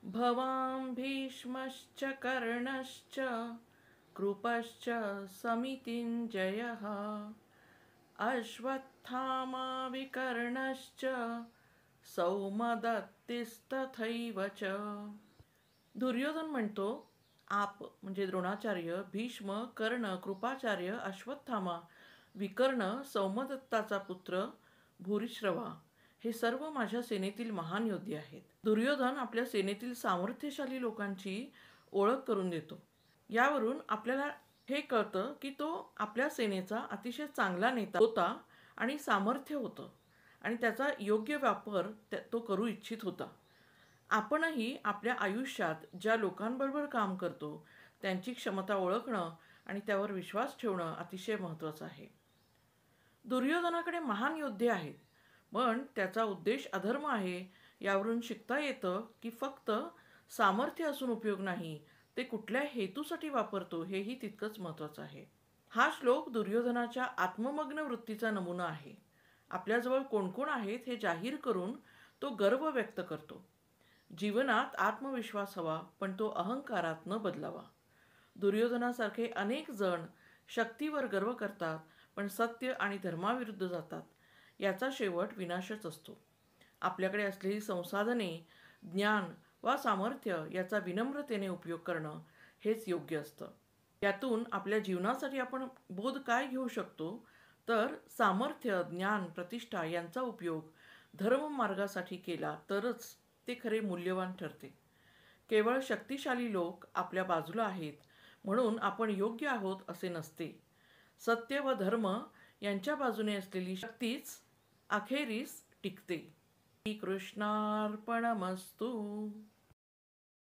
भवां भीष्मश्च कर्णश्च कृपश्च समितिञ्जयः अश्वत्थामा विकर्णश्च सौमदत्तिस्तथैव च। दुर्योधन म्हणतो, आप म्हणजे द्रोणाचार्य, भीष्म, कर्ण, कृपाचार्य, अश्वत्थामा, विकर्ण, सौमदत्ताचा पुत्र भूरिश्रवा हे सर्व माझ्या सेनेतील महान योद्धे आहेत. दुर्योधन आपल्या सेनेतील सामर्थ्यशाली लोकांची ओळख करून देतो. यावरून आपल्याला हे कळतं की तो आपल्या सेनेचा अतिशय चांगला नेता होता आणि सामर्थ्य होतं आणि त्याचा योग्य वापर तो करू इच्छित होता. आपणही आपल्या आयुष्यात ज्या लोकांबरोबर काम करतो त्यांची क्षमता ओळखणं आणि त्यावर विश्वास ठेवणं अतिशय महत्त्वाचं आहे. दुर्योधनाकडे महान योद्धे आहेत, पण त्याचा उद्देश अधर्म आहे यावरून शिकता येतं की फक्त सामर्थ्य असून उपयोग नाही, ते कुठल्या हेतूसाठी वापरतो हेही तितकंच महत्त्वाचं आहे. हा श्लोक दुर्योधनाच्या आत्ममग्न वृत्तीचा नमुना आहे. आपल्याजवळ कोण कोण आहेत हे जाहीर करून तो गर्व व्यक्त करतो. जीवनात आत्मविश्वास हवा, पण तो अहंकारात न बदलावा. दुर्योधनासारखे अनेक जण शक्तीवर गर्व करतात, पण सत्य आणि धर्माविरुद्ध जातात. याचा शेवट विनाशच असतो. आपल्याकडे असलेली संसाधने, ज्ञान वा सामर्थ्य याचा विनम्रतेने उपयोग करणं हेच योग्य असतं. यातून आपल्या जीवनासाठी आपण बोध काय घेऊ शकतो, तर सामर्थ्य, ज्ञान, प्रतिष्ठा यांचा उपयोग धर्ममार्गासाठी केला तरच ते खरे मूल्यवान ठरते. केवळ शक्तिशाली लोक आपल्या बाजूला आहेत म्हणून आपण योग्य आहोत असे नसते. सत्य व धर्म यांच्या बाजूने असलेली शक्तीच अखेरीस टिकते. श्रीकृष्णार्पणमस्तु.